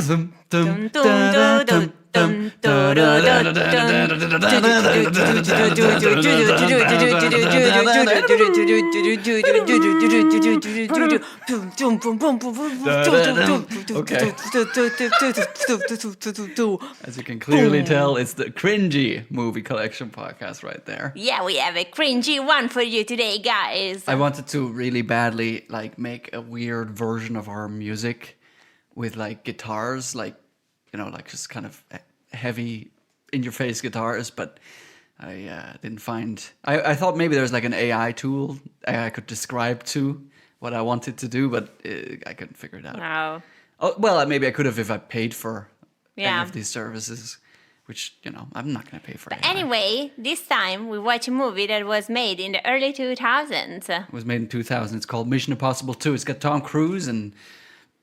As you can clearly tell, it's the Cringy movie collection podcast right there. Yeah, we have a cringy one for you today, guys. I wanted to really badly make a weird version of our music with guitars, just kind of heavy in-your-face guitars, but I didn't find. I thought maybe there's an AI tool I could describe to what I wanted to do, but I couldn't figure it out. No. Oh, well, maybe I could have if I paid for any of these services, which, I'm not going to pay for. But AI. anyway, this time we watch a movie that was made in the early 2000s. It was made in 2000. It's called Mission Impossible 2. It's got Tom Cruise and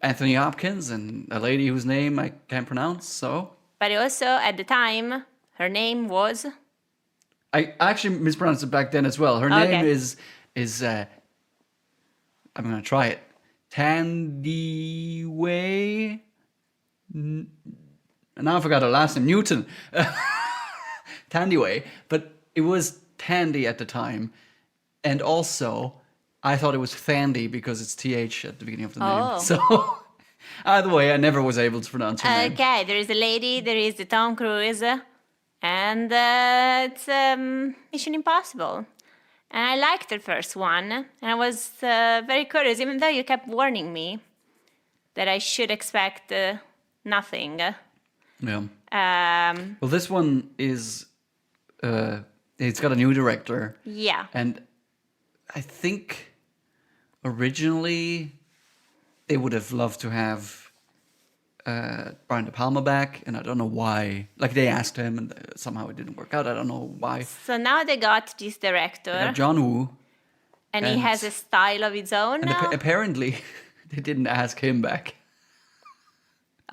Anthony Hopkins and a lady whose name I can't pronounce, so... But also, at the time, her name was... I actually mispronounced it back then as well. Her name is I'm going to try it. Tandiway... Now I forgot her last name. Newton. Tandiway. But it was Tandy at the time. And also, I thought it was Thandy because it's TH at the beginning of the name. So, either way, I never was able to pronounce her name. Okay, there is a lady, there is the Tom Cruise, and it's Mission Impossible. And I liked the first one, and I was very curious, even though you kept warning me that I should expect nothing. Yeah. Well, this one is... it's got a new director. Yeah. And I think originally they would have loved to have Brian De Palma back, and I don't know why. They asked him, and somehow it didn't work out. I don't know why. So now they got this director. They got John Woo. And he has a style of his own now? Apparently, they didn't ask him back.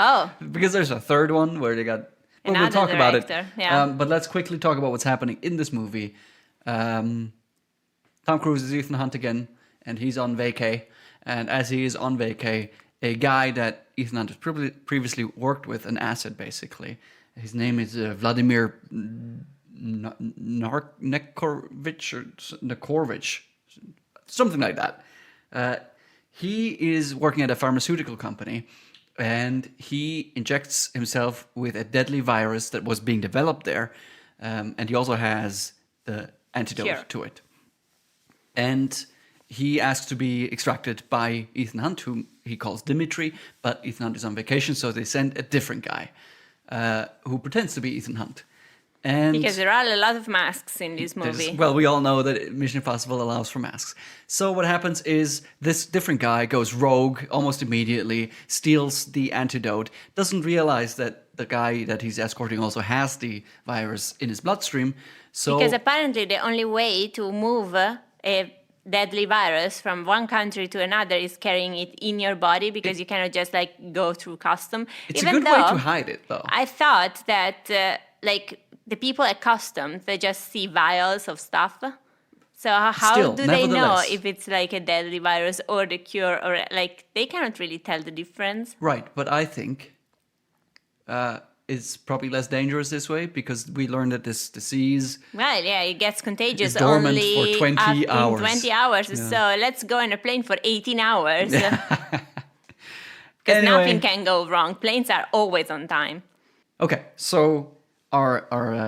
Oh. Because there's a third one where they got... Well, Another we'll talk director, about it. yeah. But let's quickly talk about what's happening in this movie. Tom Cruise is Ethan Hunt again, and he's on vacay. And as he is on vacay, a guy that Ethan Hunt has previously worked with, an asset basically. His name is Vladimir Nekorovich, something like that. He is working at a pharmaceutical company, and he injects himself with a deadly virus that was being developed there, and he also has the antidote to it. And he asks to be extracted by Ethan Hunt, whom he calls Dimitri, but Ethan Hunt is on vacation, so they send a different guy who pretends to be Ethan Hunt. And because there are a lot of masks in this movie. Well, we all know that Mission Impossible allows for masks. So what happens is this different guy goes rogue almost immediately, steals the antidote, doesn't realize that the guy that he's escorting also has the virus in his bloodstream. So because apparently the only way to move a deadly virus from one country to another is carrying it in your body, because you cannot just go through custom. It's a good way to hide it, though. I thought that the people at customs, they just see vials of stuff. So how do they know if it's a deadly virus or the cure, or they cannot really tell the difference? Right, but I think it's probably less dangerous this way, because we learned that this disease... Well, yeah, it gets contagious dormant only for 20 hours. 20 hours. Yeah. So let's go on a plane for 18 hours. Because nothing can go wrong. Planes are always on time. Okay, so our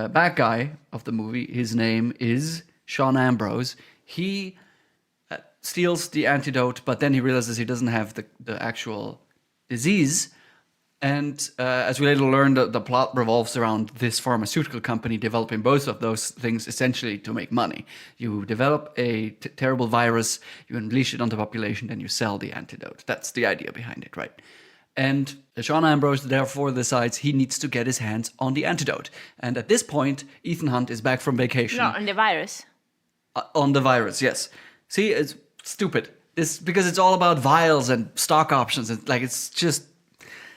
bad guy of the movie, his name is Sean Ambrose. He steals the antidote, but then he realizes he doesn't have the actual disease. And as we later learn, the plot revolves around this pharmaceutical company developing both of those things essentially to make money. You develop a terrible virus, you unleash it on the population, then you sell the antidote. That's the idea behind it, right? And Sean Ambrose therefore decides he needs to get his hands on the antidote. And at this point, Ethan Hunt is back from vacation. No, on the virus. On the virus, yes. See, it's stupid. Because it's all about vials and stock options.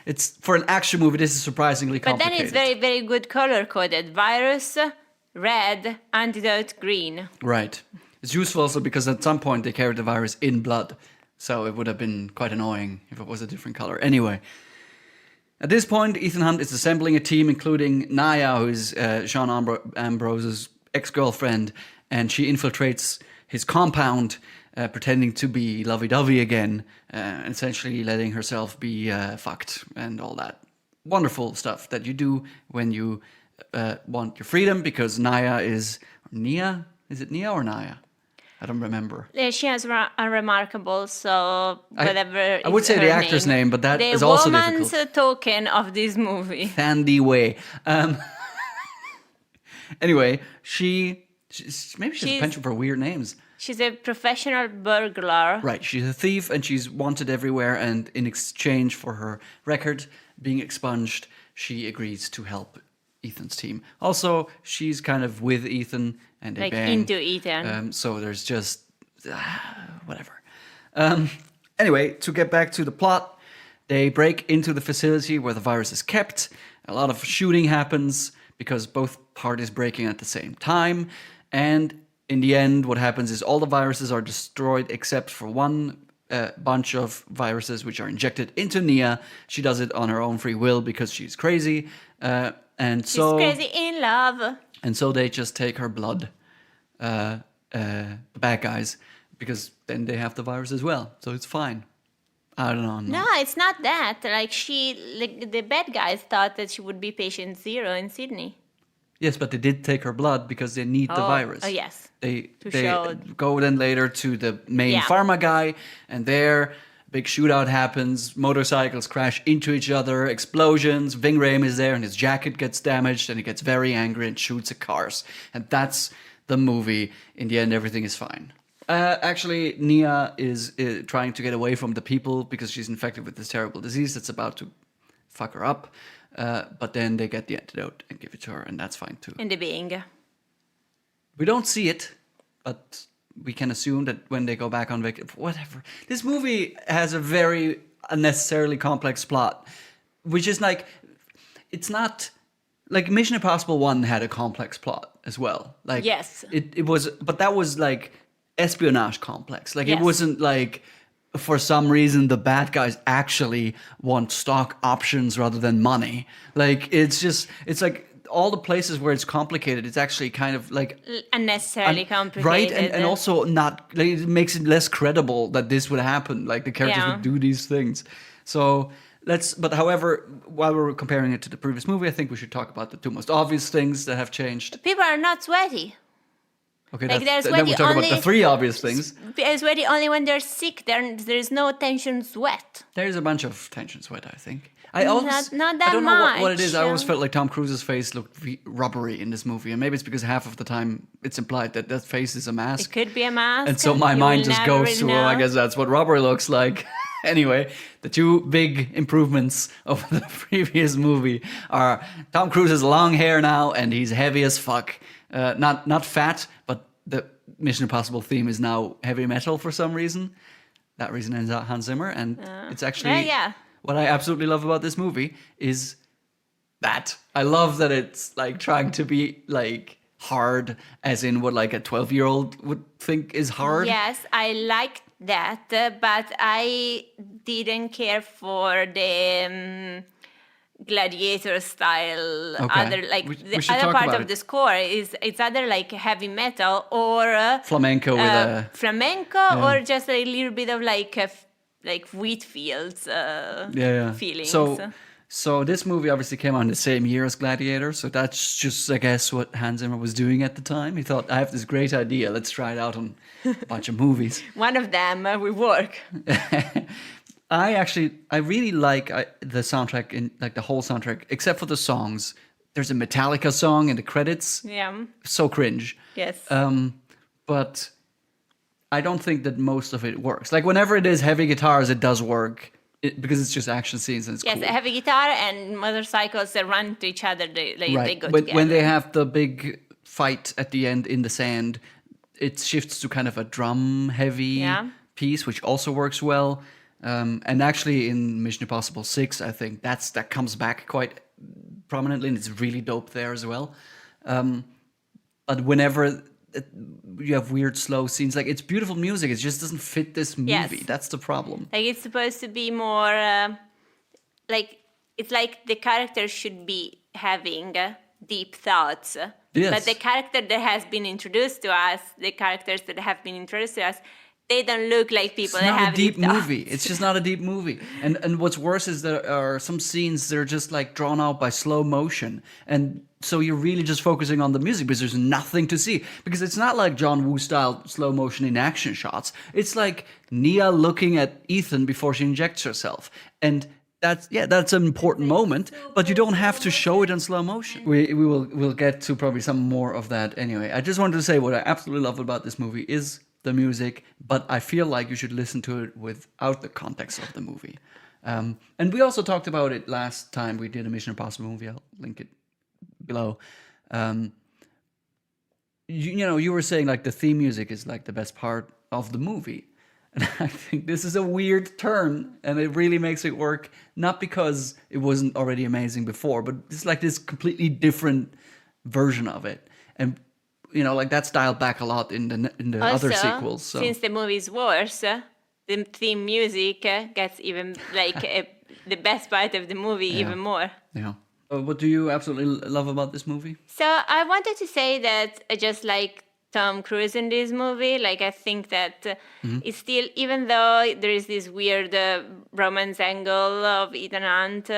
It's for an action movie, this is surprisingly complicated. But then it's very, very good color-coded. Virus, red, antidote, green. Right. It's useful also because at some point they carried the virus in blood. So it would have been quite annoying if it was a different color. Anyway. At this point, Ethan Hunt is assembling a team, including Naya, who is Sean Ambrose's ex-girlfriend, and she infiltrates his compound, pretending to be lovey-dovey again, and essentially letting herself be fucked and all that wonderful stuff that you do when you want your freedom, because Naya is... Nia? Is it Nia or Naya? I don't remember. She has Unremarkable, so whatever. I would say the actor's name, but that is also difficult. The woman's token of this movie. Sandy Way. Anyway, maybe she's a penchant for weird names. She's a professional burglar. Right, she's a thief and she's wanted everywhere, and in exchange for her record being expunged, she agrees to help Ethan's team. Also, she's kind of with Ethan and they like bang. Into Ethan. So there's just whatever. Anyway, to get back to the plot, they break into the facility where the virus is kept. A lot of shooting happens because both parties breaking at the same time. And in the end, what happens is all the viruses are destroyed except for one bunch of viruses which are injected into Nia. She does it on her own free will because she's crazy. And so she's crazy in love. And so they just take her blood, the bad guys, because then they have the virus as well. So it's fine. I don't know. No, it's not that. Like the bad guys thought that she would be patient 0 in Sydney. Yes, but they did take her blood because they need the virus. Oh, yes. They go then later to the main pharma guy, and there, big shootout happens. Motorcycles crash into each other, explosions. Ving Rhames is there, and his jacket gets damaged, and he gets very angry and shoots at cars. And that's the movie. In the end, everything is fine. Actually, Nia is trying to get away from the people because she's infected with this terrible disease that's about to fuck her up. But then they get the antidote and give it to her, and that's fine too. In the being. We don't see it, but we can assume that when they go back on vacation, whatever. This movie has a very unnecessarily complex plot, which is like, it's not like Mission Impossible 1 had a complex plot as well. Like, yes, it was, but that was like espionage complex. Like, yes. It wasn't like, for some reason, the bad guys actually want stock options rather than money. Like, it's like all the places where it's complicated, it's actually kind of like unnecessarily complicated. Right, and also not, like, it makes it less credible that this would happen. Like, the characters would do these things. So however, while we're comparing it to the previous movie, I think we should talk about the two most obvious things that have changed. People are not sweaty. Okay, like then we'll talk about the three obvious things. They're sweaty only when they're sick. There's no tension sweat. There's a bunch of tension sweat, I think. Not that I don't much. know what it is. I always felt like Tom Cruise's face looked rubbery in this movie. And maybe it's because half of the time it's implied that that face is a mask. It could be a mask. And so my mind just goes to, I guess that's what rubbery looks like. Anyway, the two big improvements of the previous movie are Tom Cruise has long hair now and he's heavy as fuck. Not fat, but the Mission Impossible theme is now heavy metal for some reason. That reason is Hans Zimmer, and it's actually what I absolutely love about this movie is that I love that it's like trying to be like hard, as in what like a 12-year-old would think is hard. Yes, I liked that, but I didn't care for the gladiator style. Other like the other part of the score is it's either like heavy metal or flamenco with flamenco or just a little bit of like wheat fields feelings. So this movie obviously came out in the same year as Gladiator, so that's just, I guess, what Hans Zimmer was doing at the time. He thought, I have this great idea, let's try it out on a bunch of movies. One of them will work. I really like the soundtrack, like the whole soundtrack, except for the songs. There's a Metallica song in the credits. Yeah. So cringe. Yes. But I don't think that most of it works. Like whenever it is heavy guitars, it does work because it's just action scenes and it's cool. Yes, a heavy guitar and motorcycles that run to each other. They go together. When they have the big fight at the end in the sand, it shifts to kind of a drum heavy piece, which also works well. And actually in Mission Impossible 6, I think that comes back quite prominently, and it's really dope there as well. But whenever you have weird slow scenes, like it's beautiful music, it just doesn't fit this movie. Yes. That's the problem. Like it's supposed to be more like it's like the character should be having deep thoughts. Yes. But the character that has been introduced to us, the characters that have been introduced to us, they don't look like people It's that not have a deep thoughts. movie. It's just not a deep movie. And what's worse is there are some scenes that are just like drawn out by slow motion. And so you're really just focusing on the music because there's nothing to see. Because it's not like John Woo style slow motion in action shots. It's like Nia looking at Ethan before she injects herself. And that's an important moment, but you don't have to show it in slow motion. We'll get to probably some more of that anyway. I just wanted to say what I absolutely love about this movie is the music, but I feel like you should listen to it without the context of the movie. And we also talked about it last time we did a Mission Impossible movie. I'll link it below. You were saying like the theme music is like the best part of the movie. And I think this is a weird turn, and it really makes it work, not because it wasn't already amazing before, but it's like this completely different version of it. And like that's dialed back a lot in the Also, other sequels. So. Since the movie is worse, the theme music gets even like the best part of the movie even more. Yeah. What do you absolutely love about this movie? So I wanted to say that I just like Tom Cruise in this movie. Like I think that it's still, even though there is this weird romance angle of Ethan Hunt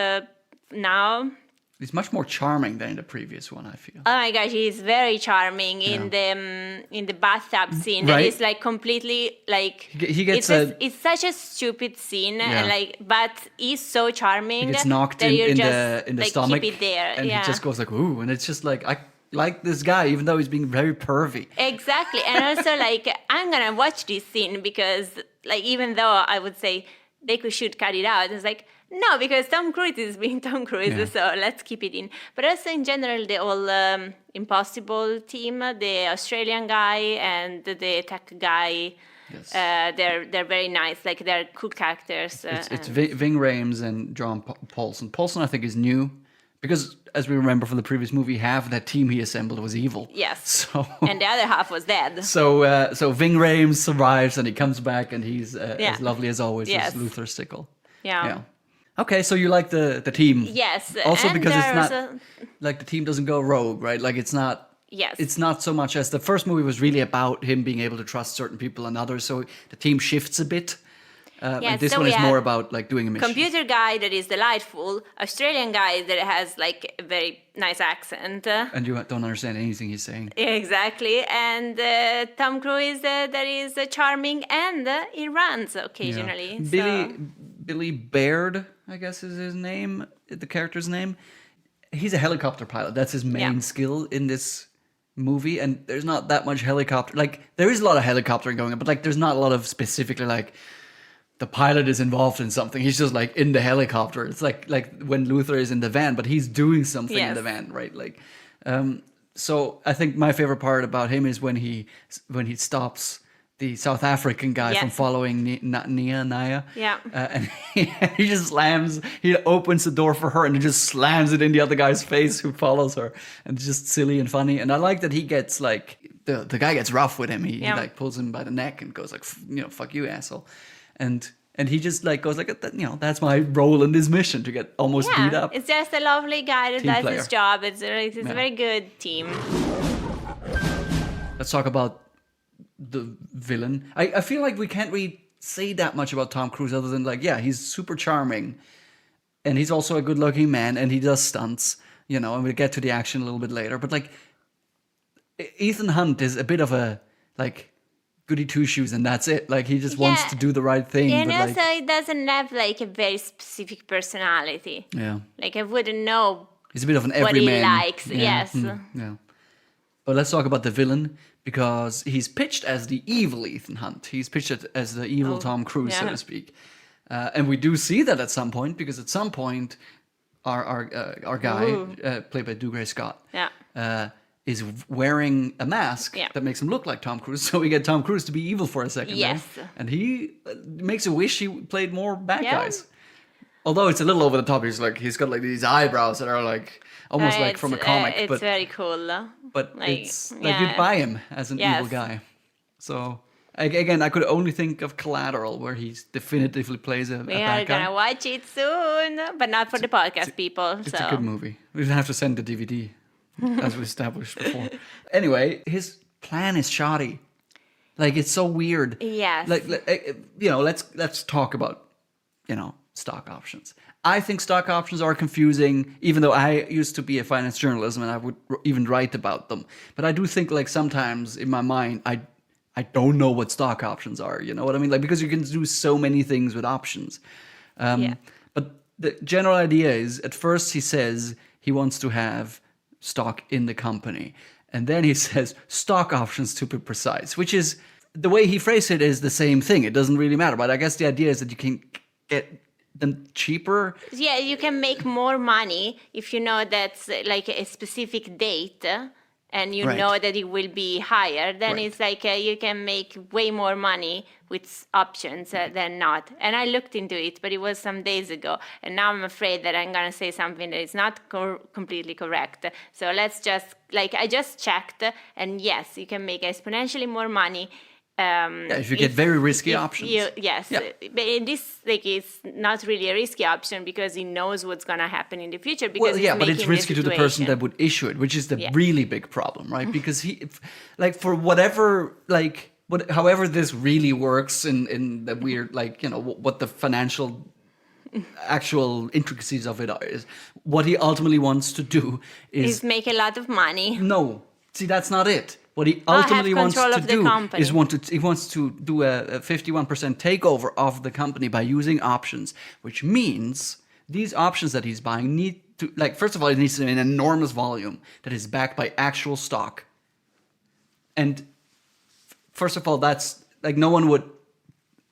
now. He's much more charming than in the previous one, I feel. Oh my gosh, he's very charming in the bathtub scene. Right? It's like completely like he gets it's such a stupid scene, and but he's so charming. He gets knocked that in the like, stomach, keep it there. And he just goes like, ooh, and it's just like I like this guy, even though he's being very pervy. Exactly, and also like I'm gonna watch this scene because like even though I would say they should cut it out, it's like. No, because Tom Cruise is being Tom Cruise, so let's keep it in. But also in general, the whole Impossible team, the Australian guy and the tech guy, they're very nice. Like they're cool characters. It's Ving Rhames and John Paulson. Paulson, I think, is new because, as we remember from the previous movie, half that team he assembled was evil. Yes. So and the other half was dead. So Ving Rhames survives and he comes back and he's as lovely as always as Luther Stickle. Yeah. Okay, so you like the team. Yes. Also and because it's not like the team doesn't go rogue, right? Like it's not. Yes. It's not so much as the first movie was really about him being able to trust certain people and others, so the team shifts a bit. And this one is more about like doing a mission. Computer guy that is delightful, Australian guy that has like a very nice accent. And you don't understand anything he's saying. Exactly. And Tom Cruise that is charming and he runs occasionally. Yeah. Billy Baird, I guess is his name, the character's name. He's a helicopter pilot. That's his main skill in this movie. And there's not that much helicopter. Like, there is a lot of helicoptering going on, but like, there's not a lot of specifically like the pilot is involved in something. He's just like in the helicopter. It's like when Luther is in the van, but he's doing something in the van, right? Like, so I think my favorite part about him is when he stops the South African guy from following Nia. Yeah. And he just he opens the door for her and he just slams it in the other guy's face who follows her. And it's just silly and funny. And I like that he gets like, the guy gets rough with him. He like pulls him by the neck and goes like, fuck you, asshole. And he just like goes like, that's my role in this mission, to get almost beat up. It's just a lovely guy that does his job. It's a very good team. Let's talk about the villain. I feel like we can't really say that much about Tom Cruise other than like, he's super charming and he's also a good looking man and he does stunts, and we'll get to the action a little bit later. But like Ethan Hunt is a bit of a like goody two shoes and that's it. Like he just wants to do the right thing. And but also he doesn't have like a very specific personality. Yeah. Like I wouldn't know he's a bit of an everyman. What he likes, yes. Yeah. But let's talk about the villain, because he's pitched as the evil Ethan Hunt. He's pitched as the evil Tom Cruise, so to speak. And we do see that at some point, because at some point, our guy, played by Dougray Scott, is wearing a mask that makes him look like Tom Cruise. So we get Tom Cruise to be evil for a second. Yes. There. And he makes a wish he played more bad guys. Although it's a little over the top. He's got like these eyebrows that are like almost like from a comic. It's very cool. But it's like you'd buy him as an evil guy. So Again, I could only think of Collateral, where he definitively plays a We bad are guy. gonna watch it soon, but not for the podcast people. It's So a good movie. We have to send the DVD, as we established before. Anyway, his plan is shoddy. Like, it's so weird. Yes. Let's talk about, stock options. I think stock options are confusing, even though I used to be a finance journalist and I would even write about them. But I do think, like, sometimes in my mind, I don't know what stock options are. You know what I mean? Like, because you can do so many things with options. But the general idea is, at first he says he wants to have stock in the company. And then he says stock options, to be precise, which is, the way he phrased it is the same thing. It doesn't really matter. But I guess the idea is that you can get them cheaper. yeah, you can make more money if you know that's like a specific date. And you Right. know that it will be higher, then Right. it's like you can make way more money with options than not. And I looked into it, but it was some days ago. And now I'm afraid that I'm going to say something that is not completely correct. So let's just, I just checked, and yes, you can make exponentially more money. If you get very risky options. Yes, Yeah. but in this, it's not really a risky option because he knows what's going to happen in the future. Because Well, yeah, he's but it's making risky to the person situation. that would issue it, which is the Yeah. really big problem, right? Because for whatever, however this really works in the weird, what the financial actual intricacies of it is, what he ultimately wants to do Is make a lot of money. no. See, that's not it. What he have ultimately wants control to of the do company. is he wants to do a 51% takeover of the company by using options, which means these options that he's buying need to, first of all, it needs to be an enormous volume that is backed by actual stock. And first of all, that's no one would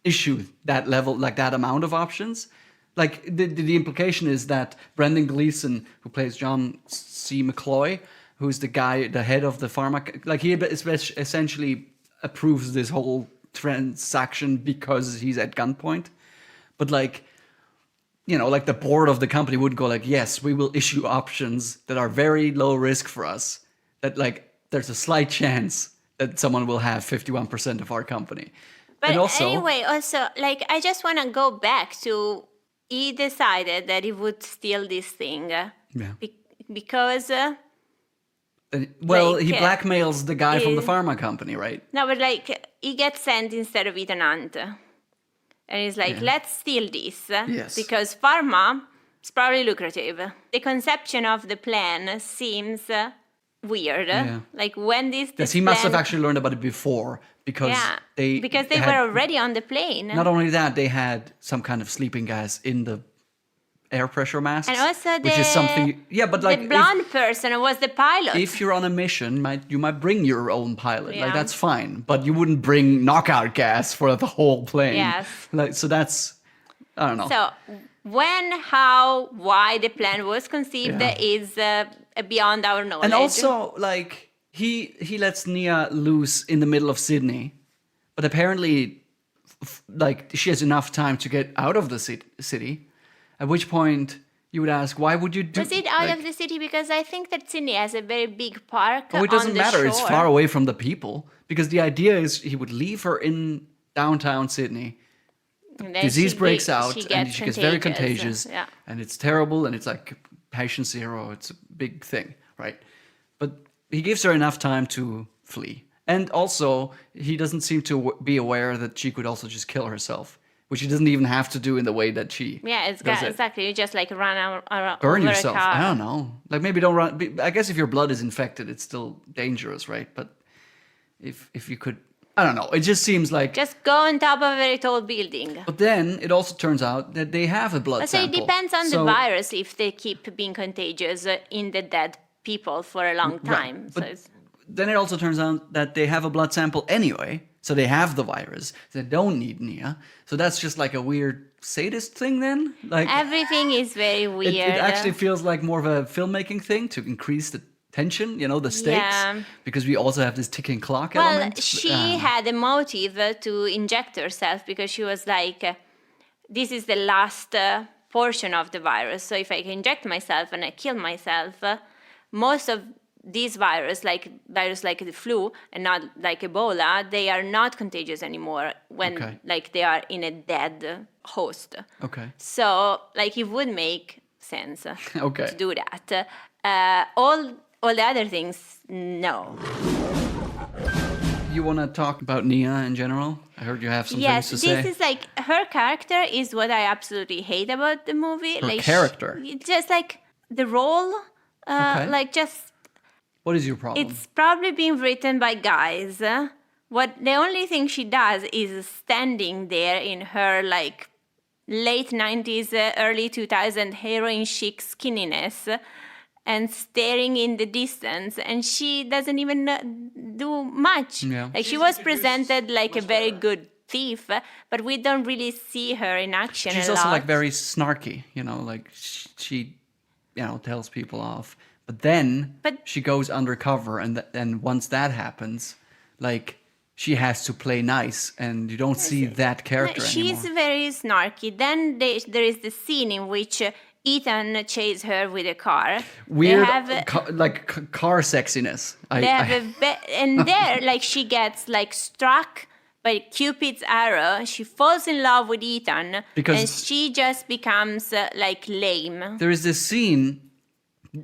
issue that level, that amount of options. The implication is that Brendan Gleeson, who plays John C. McCloy, who's the guy, the head of the pharma, he essentially approves this whole transaction because he's at gunpoint. But the board of the company would go yes, we will issue options that are very low risk for us. That there's a slight chance that someone will have 51% of our company. But and also, anyway, I just want to go back to, he decided that he would steal this thing. Because, he blackmails the guy from the pharma company, right? no, but he gets sent instead of Ethan Hunt. And he's like, let's steal this. Yes. Because pharma is probably lucrative. The conception of the plan seems weird. Yeah. When this Yes, he must have plan- actually learned about it before because they were already on the plane. Not only that, they had some kind of sleeping gas in the air pressure masks, And also which is something. Yeah, but the blonde person was the pilot. if you're on a mission, you might bring your own pilot. Yeah. That's fine, but you wouldn't bring knockout gas for the whole plane. Yes. So that's, I don't know. So when, how, why the plan was conceived Yeah. is beyond our knowledge. And also, he lets Nia loose in the middle of Sydney, but apparently, she has enough time to get out of the city. At which point, you would ask, why would you do? Was it out of the city? Because I think that Sydney has a very big park. Oh, it doesn't on the matter. Shore. It's far away from the people. Because the idea is he would leave her in downtown Sydney. And then Disease she breaks ge- out, she and she gets very contagious. Yeah. And it's terrible, and it's patient zero. It's a big thing, right? But he gives her enough time to flee. And also, he doesn't seem to be aware that she could also just kill herself, which he doesn't even have to do in the way that she does it. Exactly. You just run around Burn over yourself. a car. I don't know. Maybe don't run. I guess if your blood is infected, it's still dangerous, right? But if you could, I don't know. It just seems like. Just go on top of a very tall building. But then it also turns out that they have a blood So it sample. depends on the So- virus if they keep being contagious in the dead people for a long time. Right. So But then it also turns out that they have a blood sample anyway. So they have the virus. They don't need Nia. So that's just a weird sadist thing then? everything is very weird. It actually feels like more of a filmmaking thing to increase the tension, the stakes. Yeah. Because we also have this ticking clock Well, element. she had a motive to inject herself because she was this is the last portion of the virus. So if I can inject myself and I kill myself, most of this virus like the flu and not like Ebola, they are not contagious anymore when Okay. like they are in a dead host. Okay. So like it would make sense Okay. to do that. All the other things, no. You want to talk about Nia in general? I heard you have some Yes, things to say. this is like her character is what I absolutely hate about the movie. Her like character? just like the role, Okay. like just What is your problem? it's probably been written by guys. What the only thing she does is standing there in her like late 90s, early 2000 heroin chic skinniness and staring in the distance, and she doesn't even do much. Yeah. Like she was presented like a very good thief, but we don't really see her in action. She's a also lot. like very snarky, like she tells people off. But then she goes undercover, and and once that happens, like she has to play nice, and you don't see that character She's anymore. very snarky. Then there is the scene in which Ethan chases her with a car. Weird, They have, car sexiness. they have and there, like she gets like struck by Cupid's arrow. She falls in love with Ethan, Because- and she just becomes like lame. There is this scene.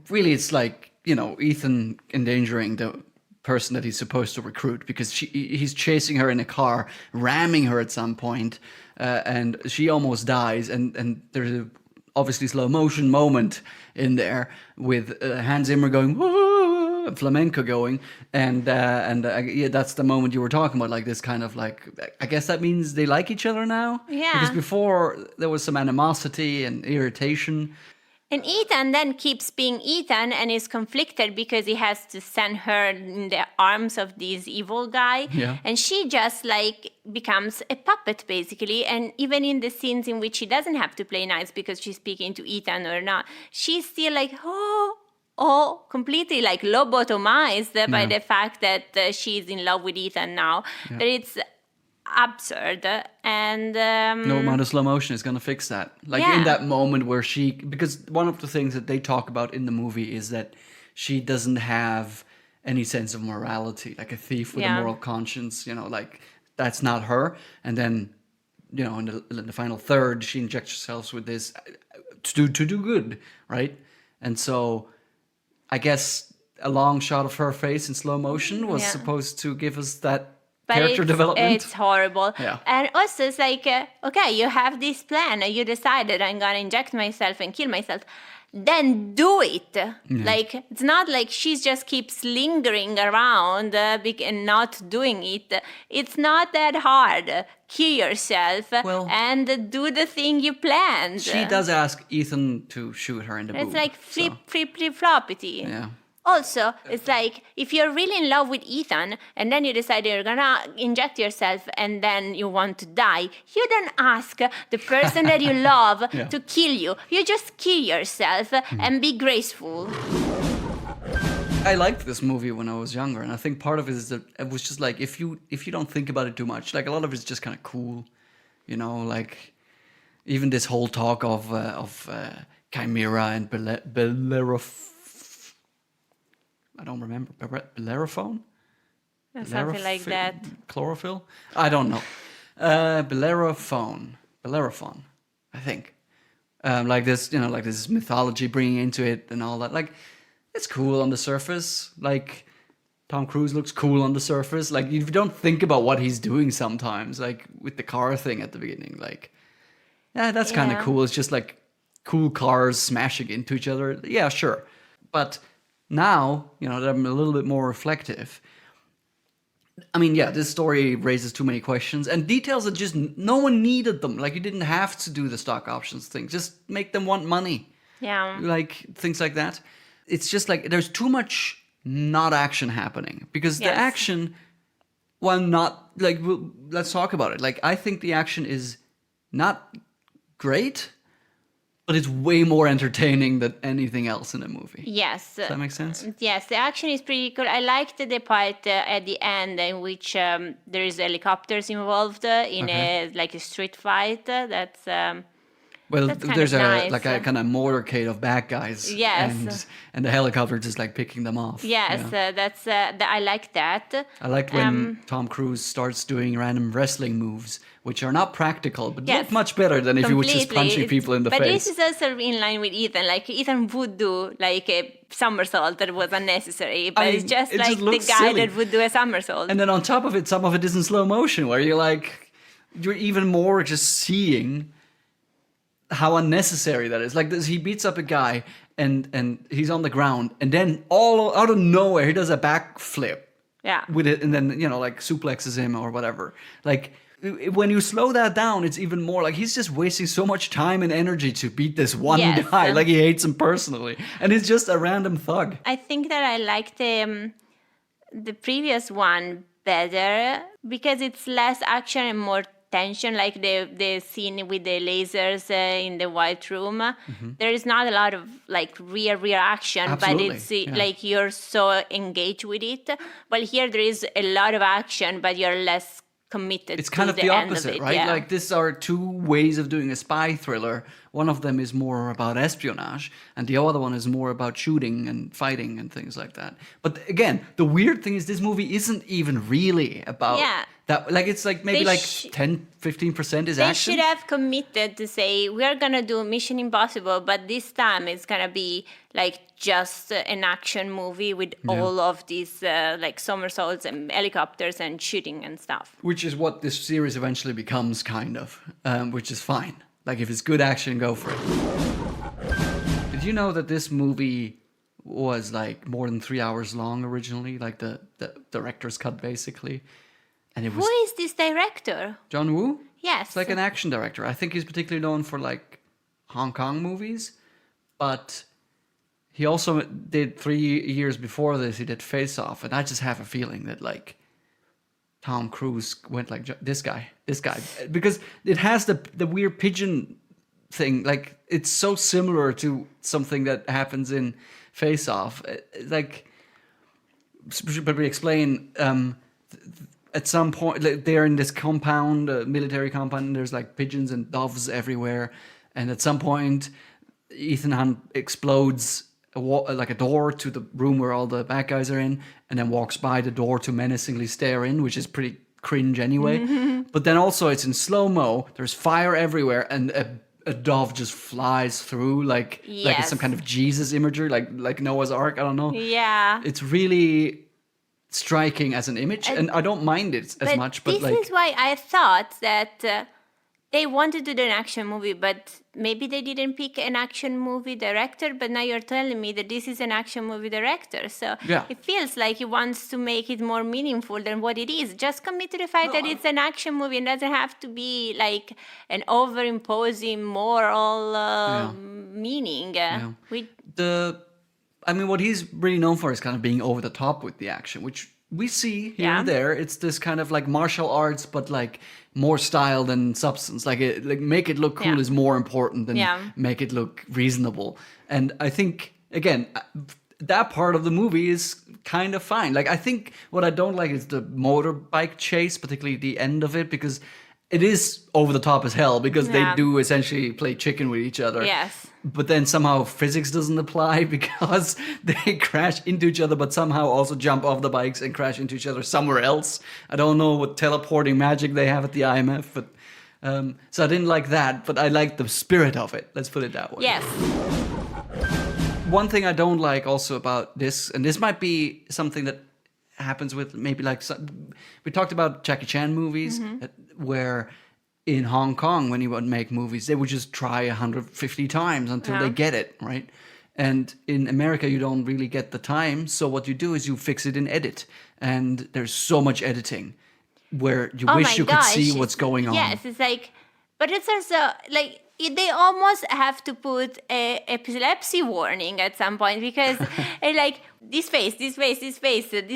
Really, it's like Ethan endangering the person that he's supposed to recruit, because he's chasing her in a car, ramming her at some point, and she almost dies. And there's a obviously slow motion moment in there with Hans Zimmer going woo, flamenco going, and yeah, that's the moment you were talking about, like this kind of like, I guess that means they like each other now. Yeah. Because before there was some animosity and irritation. And Ethan then keeps being Ethan and is conflicted because he has to send her in the arms of this evil guy. Yeah. And she just like becomes a puppet basically. And even in the scenes in which she doesn't have to play nice because she's speaking to Ethan or not, she's still like, completely like lobotomized by the fact that she's in love with Ethan now. Yeah. That it's absurd. And No amount of slow motion is going to fix that. Like Yeah. in that moment where because one of the things that they talk about in the movie is that she doesn't have any sense of morality, like a thief with a Yeah. moral conscience, like that's not her. And then, in the final third, she injects herself with this to do good, right? And so I guess a long shot of her face in slow motion was Yeah. supposed to give us that But character development. It's horrible. Yeah. And also, it's like, okay, you have this plan. You decided I'm going to inject myself and kill myself. Then do it. Like, it's not like she just keeps lingering around and not doing it. It's not that hard. Kill yourself and do the thing you planned. She does ask Ethan to shoot her in the boob. It's like so, flip floppity. Yeah. Also, it's like if you're really in love with Ethan and then you decide you're gonna inject yourself and then you want to die, you don't ask the person that you love Yeah. to kill you. You just kill yourself and be graceful. I liked this movie when I was younger, and I think part of it is that it was just like if you don't think about it too much, like a lot of it's just kind of cool, like even this whole talk of Chimera and I don't remember. Bellerophone? Something like that. Chlorophyll? I don't know. Bellerophone, I think. Like this, like this mythology bringing into it and all that. Like, it's cool on the surface. Like, Tom Cruise looks cool on the surface. Like, you don't think about what he's doing sometimes. Like, with the car thing at the beginning. Like, yeah, that's kind of Yeah. cool. It's just like cool cars smashing into each other. Yeah, sure. But now, that I'm a little bit more reflective. I mean, yeah, this story raises too many questions and details that just no one needed them. Like, you didn't have to do the stock options thing. Just make them want money. Yeah. Like, things like that. It's just like there's too much not action happening because the Yes. action, well, not like, let's talk about it. Like, I think the action is not great, but it's way more entertaining than anything else in a movie. Yes. Does that make sense? Yes, the action is pretty cool. I liked the part at the end in which there is helicopters involved in a street fight. That's Well, That's kind there's of a nice. like a kind of motorcade of bad guys. Yes. And the helicopter just like picking them off. Yes, Yeah. I like that. I liked when Tom Cruise starts doing random wrestling moves, which are not practical, but look Yes, much better than if he was just completely. punching people in the But face. this is also in line with Ethan. Like Ethan would do like a somersault that was unnecessary, but I it's mean, just it like just the looks guy silly. that would do a somersault. And then on top of it, some of it is in slow motion, where you're even more just seeing how unnecessary that is. Like this, he beats up a guy and he's on the ground, and then all out of nowhere he does a backflip Yeah. with it, and then like suplexes him or whatever. Like when you slow that down, it's even more like he's just wasting so much time and energy to beat this one Yes. guy. Like he hates him personally, and he's just a random thug. I think that I like the previous one better because it's less action and more tension. Like the scene with the lasers in the white room, there is not a lot of like real action, Absolutely, but it's yeah. like you're so engaged with it. Well, here there is a lot of action, but you're less committed. It's kind to of the end opposite, it. right? Yeah. Like these are two ways of doing a spy thriller. One of them is more about espionage, and the other one is more about shooting and fighting and things like that. But again, the weird thing is this movie isn't even really about Yeah. that. Like it's like maybe They like sh- 10-15% is They action. should have committed to say we're gonna do Mission Impossible, but this time it's gonna be like just an action movie with all of these like somersaults and helicopters and shooting and stuff. Which is what this series eventually becomes, kind of, which is fine. Like, if it's good action, go for it. Did you know that this movie was, like, more than 3 hours long originally? Like, the director's cut, basically. And it Who was is this director? John Woo? Yes. It's like an action director. I think he's particularly known for, like, Hong Kong movies. But he also did 3 years before this, he did Face Off. And I just have a feeling that, like, Tom Cruise went like this guy, because it has the weird pigeon thing. Like it's so similar to something that happens in Face Off. Like, but we explain. At some point, like, they're in this compound, military compound, and there's like pigeons and doves everywhere. And at some point, Ethan Hunt explodes like a door to the room where all the bad guys are in, and then walks by the door to menacingly stare in, which is pretty cringe anyway. But then also it's in slow-mo, there's fire everywhere, and a dove just flies through like it's Yes. some kind of Jesus imagery, like Noah's Ark, I don't know. Yeah. It's really striking as an image, and I don't mind it as much, but this like... is why I thought that they wanted to do an action movie, but maybe they didn't pick an action movie director. But now you're telling me that this is an action movie director, so Yeah. it feels like he wants to make it more meaningful than what it is. Just commit to the fact that it's an action movie and doesn't have to be like an overimposing moral meaning. I mean, what he's really known for is kind of being over the top with the action, which we see here Yeah. and there. It's this kind of like martial arts, but like more style than substance. Like make it look cool Yeah. is more important than Yeah. make it look reasonable. And I think again, that part of the movie is kind of fine. Like I think what I don't like is the motorbike chase, particularly the end of it, because it is over the top as hell, because they Yeah. do essentially play chicken with each other. Yes. But then somehow physics doesn't apply because they crash into each other, but somehow also jump off the bikes and crash into each other somewhere else. I don't know what teleporting magic they have at the IMF, but so I didn't like that, but I liked the spirit of it. Let's put it that way. Yes. One thing I don't like also about this, and this might be something that happens with maybe like we talked about Jackie Chan movies, where in Hong Kong when he would make movies, they would just try 150 times until they get it right. And in America, you don't really get the time, so what you do is you fix it in edit, and there's so much editing where you wish you could see what's going on. Yes, it's like, but it's also like they almost have to put a epilepsy warning at some point, because like this face, this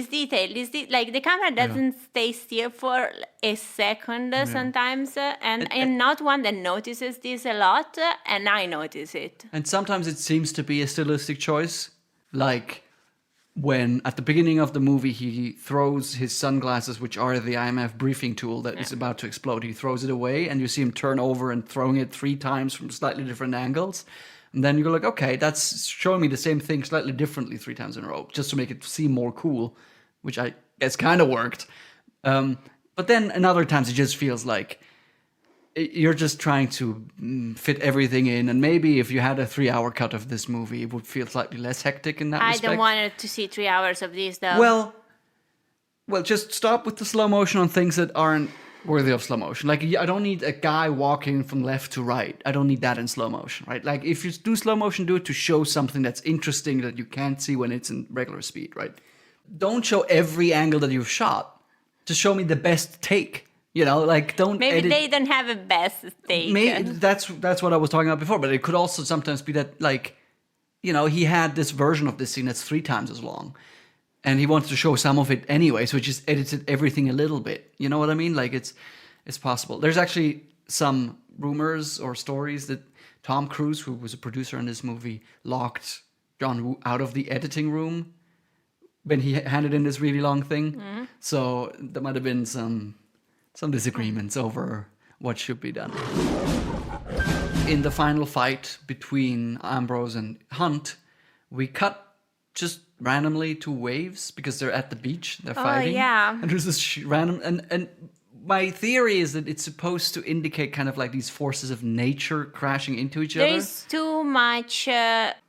detail, like the camera doesn't stay still for a second sometimes, and I'm not one that notices this a lot, and I notice it. And sometimes it seems to be a stylistic choice, like when at the beginning of the movie he throws his sunglasses, which are the IMF briefing tool that is about to explode. He throws it away, and you see him turn over and throwing it 3 times from slightly different angles. And then you go like, okay, that's showing me the same thing slightly differently 3 times in a row, just to make it seem more cool, which I guess kind of worked. But then in other times it just feels like you're just trying to fit everything in, and maybe if you had a 3-hour cut of this movie, it would feel slightly less hectic in that respect. I don't want to see 3 hours of this, though. Well, just stop with the slow motion on things that aren't worthy of slow motion. Like, I don't need a guy walking from left to right. I don't need that in slow motion, right? Like, if you do slow motion, do it to show something that's interesting that you can't see when it's in regular speed, right? Don't show every angle that you've shot. Just show me the best take. You know, like, don't Maybe edit. they don't have a best take. Maybe that's what I was talking about before, but it could also sometimes be that, like, you know, he had this version of this scene that's 3 times as long, and he wanted to show some of it anyway, so he just edited everything a little bit. You know what I mean? Like, it's possible. There's actually some rumors or stories that Tom Cruise, who was a producer in this movie, locked John Woo out of the editing room when he handed in this really long thing. So there might have been some disagreements over what should be done. In the final fight between Ambrose and Hunt, we cut just randomly to waves because they're at the beach, they're fighting. yeah. And there's this random, and my theory is that it's supposed to indicate kind of like these forces of nature crashing into each other. There's too much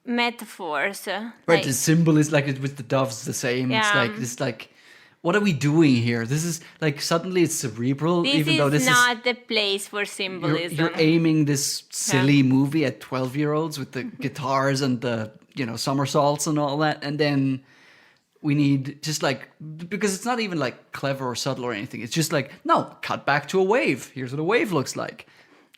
metaphors. Right, the symbol is like with the doves the same. Yeah. It's like this, like, what are we doing here? This is like suddenly it's cerebral, This even though is this not the place for you're, symbolism. you're aiming this silly movie at 12-year-olds with the guitars and the, you know, somersaults and all that, and then we need just like, because it's not even like clever or subtle or anything. It's just like, no, cut back to a wave. Here's what a wave looks like.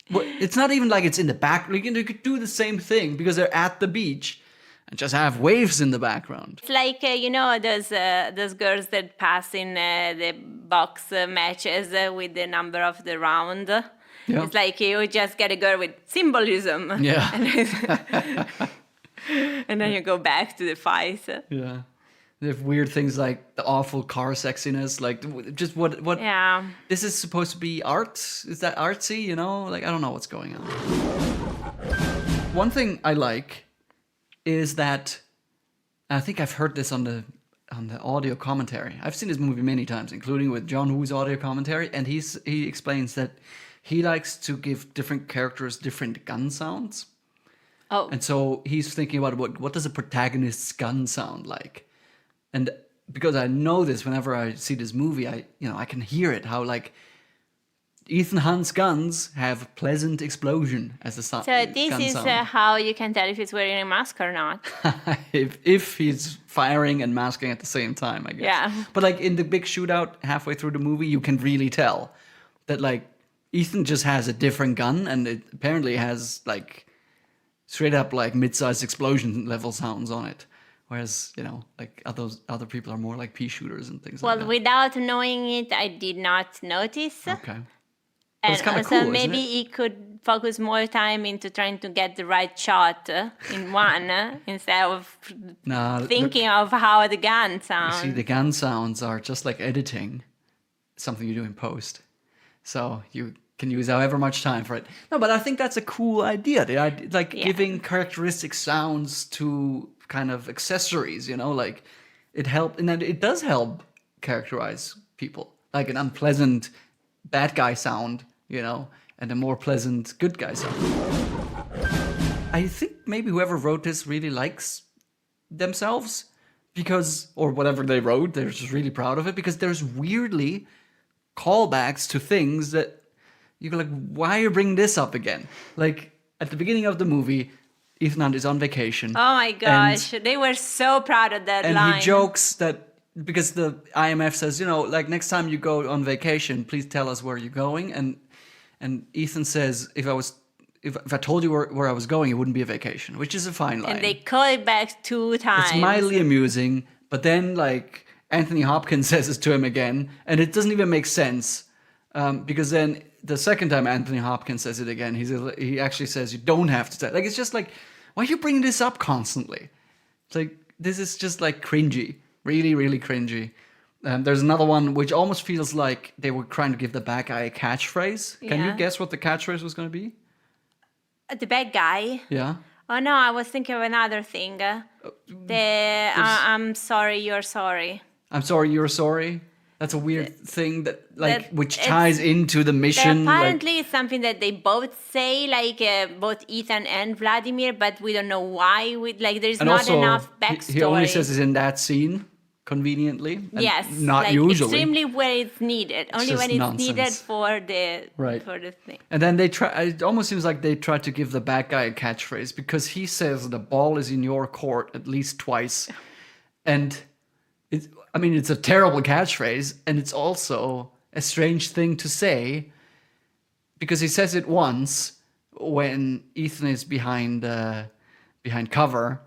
It's not even like it's in the back. You could do the same thing because they're at the beach and just have waves in the background. It's like, you know, those girls that pass in the box matches with the number of the round. Yeah. It's like you just get a girl with symbolism. Yeah. And then you go back to the fight. Yeah. They have weird things like the awful car sexiness, like just what Yeah. this is supposed to be art? Is that artsy, you know? Like, I don't know what's going on. One thing I like is that, I think I've heard this on the audio commentary. I've seen this movie many times, including with John Woo's audio commentary, and he explains that he likes to give different characters different gun sounds. Oh. And so he's thinking about what does a protagonist's gun sound like? And because I know this, whenever I see this movie, I can hear it, how like Ethan Hunt's guns have pleasant explosion as a sound. So this is how you can tell if he's wearing a mask or not. if he's firing and masking at the same time, I guess. Yeah. But like in the big shootout halfway through the movie, you can really tell that like Ethan just has a different gun, and it apparently has like straight up like mid-sized explosion level sounds on it. Whereas, you know, like other people are more like pea shooters and things like Well, that. without knowing it, I did not notice. Okay. But it's And kind of also cool, maybe isn't it? he could focus more time into trying to get the right shot in one instead of Nah, thinking of how the gun sounds. see, the gun sounds are just like editing, something you do in post. So you can use however much time for it. No, but I think that's a cool idea. Like giving characteristic sounds to kind of accessories, you know, like it helped, and then it does help characterize people, like an unpleasant bad guy sound, you know, and a more pleasant good guy sound. I think maybe whoever wrote this really likes themselves because, or whatever they wrote, they're just really proud of it because there's weirdly callbacks to things that you go like, why are you bringing this up again? Like at the beginning of the movie, Ethan Hunt is on vacation. Oh my gosh, they were so proud of that and line. he jokes that because the IMF says, you know, like next time you go on vacation, please tell us where you're going. And Ethan says, if I told you where I was going, it wouldn't be a vacation, which is a fine line. And they call it back 2 times. It's mildly amusing, but then like Anthony Hopkins says it to him again, and it doesn't even make sense because then the second time Anthony Hopkins says it again, he actually says you don't have to tell. Like it's just like, why are you bringing this up constantly? It's like, this is just like cringy, really, really cringy. There's another one which almost feels like they were trying to give the bad guy a catchphrase. Can you Yeah. guess what the catchphrase was going to be? The bad guy. Yeah. Oh no, I was thinking of another thing. I'm sorry, you're sorry. I'm sorry, you're sorry. That's a weird thing that which it's- ties into the mission. Apparently, it's something that they both say, both Ethan and Vladimir, but we don't know why. There's and not also, enough backstory. he only says it in that scene, conveniently. And yes, not usually. Extremely where it's needed. Only just when it's nonsense. needed for the Right. for the thing. And then they try. It almost seems like they tried to give the bad guy a catchphrase because he says the ball is in your court at least twice, and it's a terrible catchphrase, and it's also a strange thing to say because he says it once when Ethan is behind cover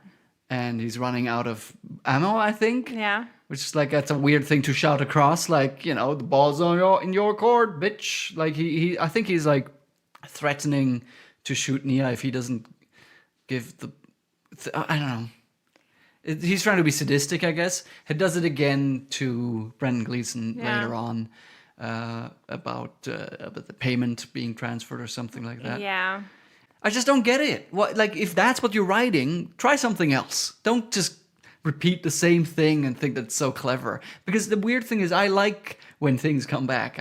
and he's running out of ammo, I think. Yeah. Which is that's a weird thing to shout across, the ball's in your court, bitch. I think he's threatening to shoot Nia if he doesn't give I don't know. He's trying to be sadistic, I guess. He does it again to Brendan Gleeson later on about the payment being transferred or something like that. Yeah. I just don't get it. If that's what you're writing, try something else. Don't just repeat the same thing and think that's so clever. Because the weird thing is, I like when things come back.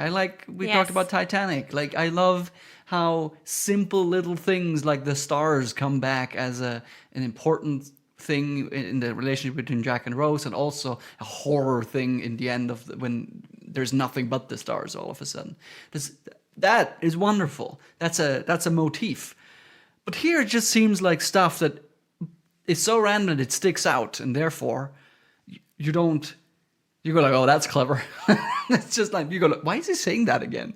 We talked about Titanic. I love how simple little things like the stars come back as an important thing in the relationship between Jack and Rose, and also a horror thing in the end when there's nothing but the stars all of a sudden. That is wonderful. That's a motif. But here it just seems like stuff that is so random that it sticks out, and therefore you go oh, that's clever. It's just you go, why is he saying that again?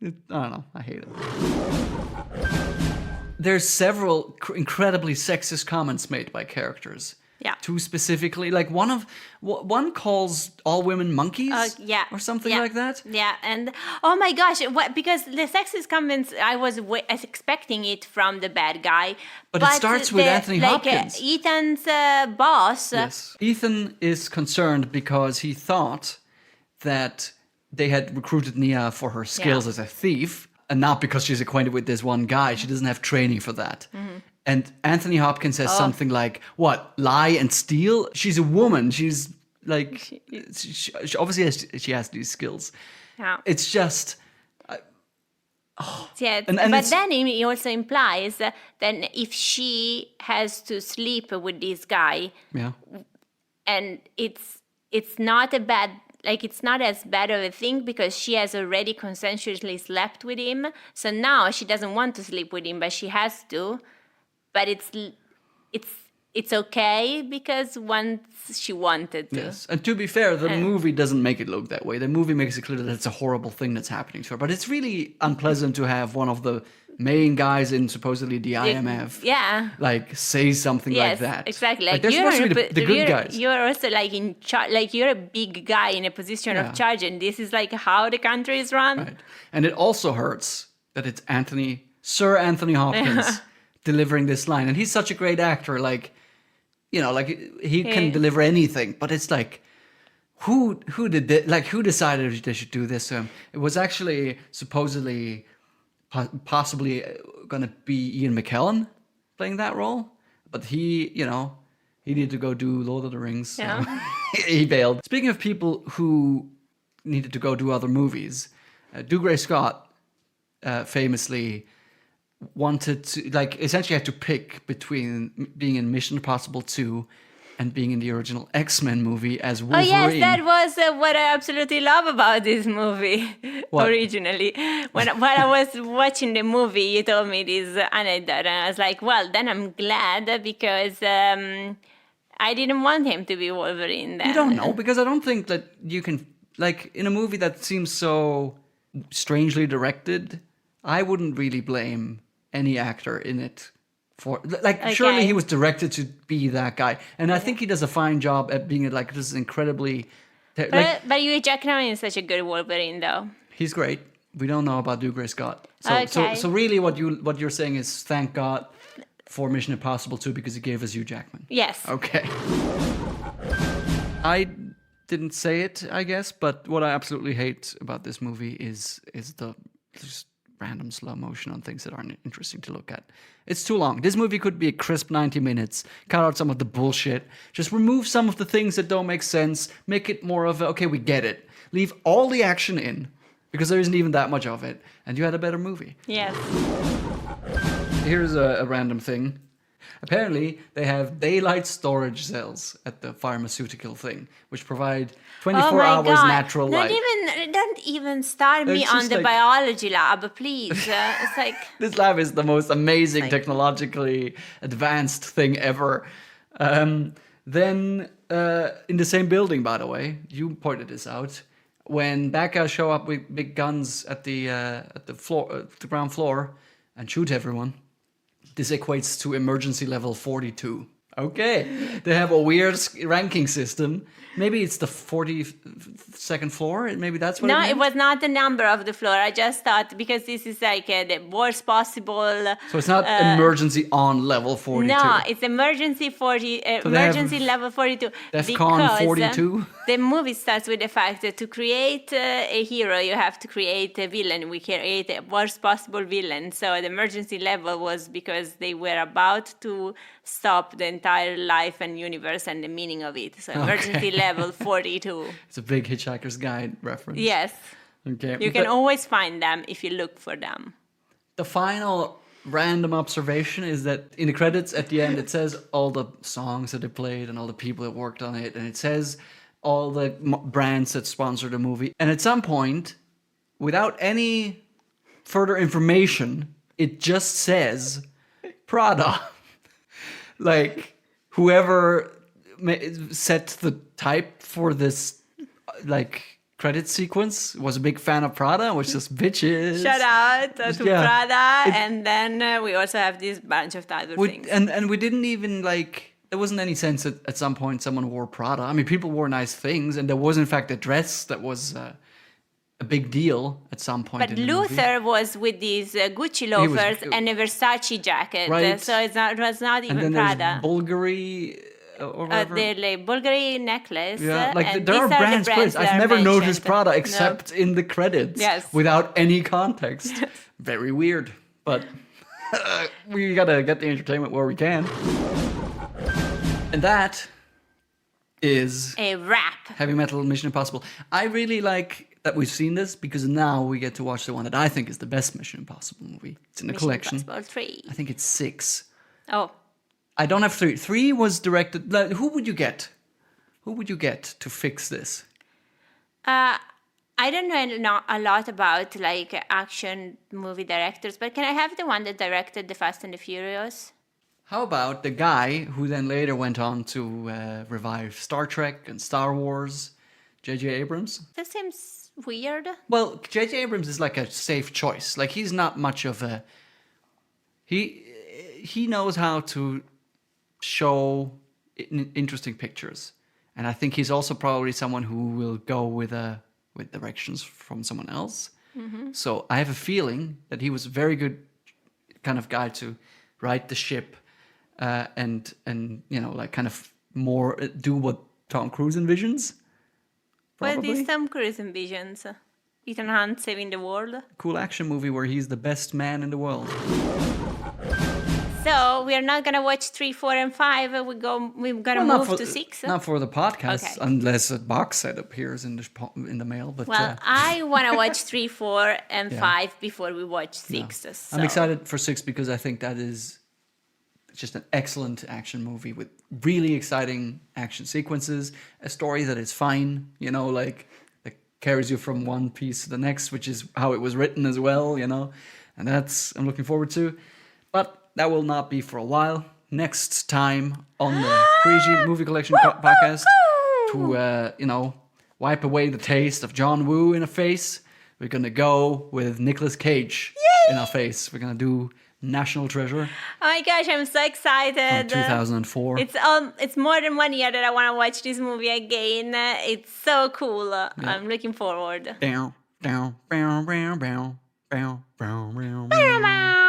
I don't know. I hate it. There's several incredibly sexist comments made by characters. Yeah. Two specifically, one calls all women monkeys. Yeah. Or something Yeah. like that. Yeah, and oh my gosh, because the sexist comments, I was expecting it from the bad guy. But it starts with Anthony Hopkins. Ethan's boss. Yes. Ethan is concerned because he thought that they had recruited Nia for her skills as a thief, and not because she's acquainted with this one guy. She doesn't have training for that. Mm-hmm. And Anthony Hopkins says something like, what, lie and steal? She's a woman. She's she obviously she has these skills. Yeah. It's just... Yeah, And but it's- then he also implies that if she has to sleep with this guy, Yeah. and it's not a bad, it's not as bad of a thing because she has already consensually slept with him, so now she doesn't want to sleep with him, but she has to. But it's okay because once she wanted to. Yes, and to be fair, the movie doesn't make it look that way. The movie makes it clear that it's a horrible thing that's happening to her. But it's really unpleasant to have one of the main guys in supposedly the IMF, say something like that. Exactly. They're supposed to be the good guys. You're also in charge. You're a big guy in a position of charge, and this is how the country is run. Right. And it also hurts that it's Sir Anthony Hopkins delivering this line, and he's such a great actor. He can deliver anything, but it's who did it? Who decided they should do this to him? It was actually supposedly possibly going to be Ian McKellen playing that role, but he needed to go do Lord of the Rings, so he bailed. Speaking of people who needed to go do other movies, Dougray Scott famously wanted to essentially had to pick between being in Mission Impossible 2 and being in the original X-Men movie as Wolverine. Oh yes, that was what I absolutely love about this movie. What? Originally, while I was watching the movie, you told me this anecdote, and I was like, well, then I'm glad because I didn't want him to be Wolverine. Then You don't know, because I don't think that you can in a movie that seems so strangely directed. I wouldn't really blame any actor in it for surely he was directed to be that guy, and I think he does a fine job at being this incredibly But Hugh Jackman is such a good Wolverine, though. he's great. We don't know about Dougray Scott, so Okay. so really what you're saying is thank God for Mission Impossible 2 because he gave us Hugh Jackman. Yes. Okay. I didn't say it, I guess, but what I absolutely hate about this movie is the just random slow motion on things that aren't interesting to look at. It's too long. This movie could be a crisp 90 minutes. Cut out some of the bullshit. Just remove some of the things that don't make sense. Make it more of a, okay, we get it. Leave all the action in, because there isn't even that much of it, and you had a better movie. Yes. Here's a random thing. Apparently, they have daylight storage cells at the pharmaceutical thing, which provide 24 hours natural light. Don't even start me It's on just the like- biology lab, please. It's like, This lab is the most amazing, technologically advanced thing ever. Then, in the same building, by the way, you pointed this out. When bad guys show up with big guns at the ground floor and shoot everyone, this equates to emergency level 42. Okay, they have a weird ranking system. Maybe it's the 42nd floor. Maybe that's what. no, it it was not the number of the floor. I just thought because this is like the worst possible. So it's not emergency on level 42. No, it's emergency 40. Emergency level 42. DEFCON 42? The movie starts with the fact that to create a hero, you have to create a villain. We create a worst possible villain. So the emergency level was because they were about to stop the entire life and universe and the meaning of it. So emergency level 42. It's a big Hitchhiker's Guide reference. Yes. Okay. You can always find them if you look for them. The final random observation is that in the credits at the end, it says all the songs that they played and all the people that worked on it. And it says all the brands that sponsored the movie. And at some point, without any further information, it just says Prada. Like, whoever set the type for this, like, credit sequence was a big fan of Prada and was just bitches. Shout out to Yeah. Prada. And then we also have this bunch of other things. And we didn't even, like, there wasn't any sense that at some point someone wore Prada. I mean, people wore nice things, and there was, in fact, a dress that was a big deal at some point But in the movie. Luther was with these Gucci loafers and a Versace jacket. Right. So it was not And even then Prada. there's Bulgari or whatever. The like, Bulgari necklace. Yeah, like and there these are the brands credits. that I've are never mentioned. noticed Prada No. except in the credits. Yes. Without any context. Very weird. But we gotta get the entertainment where we can. And that is A wrap. Heavy Metal Mission Impossible. I really like that we've seen this because now we get to watch the one that I think is the best Mission Impossible movie. It's in the Mission collection. Impossible 3. I think it's 6. Oh. I don't have 3. 3 was directed. Like, who would you get? Who would you get to fix this? I don't know a lot about like action movie directors, but can I have the one that directed The Fast and the Furious? How about the guy who then later went on to revive Star Trek and Star Wars, J.J. Abrams? That seems weird. Well, J.J. Abrams is like a safe choice. Like, he's not much of a... He knows how to show interesting pictures. And I think he's also probably someone who will go with directions from someone else. Mm-hmm. So I have a feeling that he was a very good kind of guy to right the ship and you know, like kind of more do what Tom Cruise envisions. Well, Probably. this Tom Cruise envisions. Ethan Hunt saving the world. Cool action movie where he's the best man in the world. So we are not gonna watch 3, 4, and 5. We're gonna move to 6. Not for the podcast, Okay. unless a box set appears in the mail. But Well, I want to watch 3, 4, and Yeah. 5 before we watch 6. So. I'm excited for 6 because I think that is just an excellent action movie with really exciting action sequences, a story that is fine, you know, like that carries you from one piece to the next, which is how it was written as well, you know, and that's I'm looking forward to. But that will not be for a while. Next time on the Cringy Movie Collection podcast, to you know, wipe away the taste of John Woo in a face, we're gonna go with Nicolas Cage in our face. We're gonna do National Treasure Oh my gosh, I'm so excited. from 2004. It's more than 1 year that I want to watch this movie again. It's so cool. I'm looking forward. Down, down, bow, bow, bow, bow, bow, bow, bow.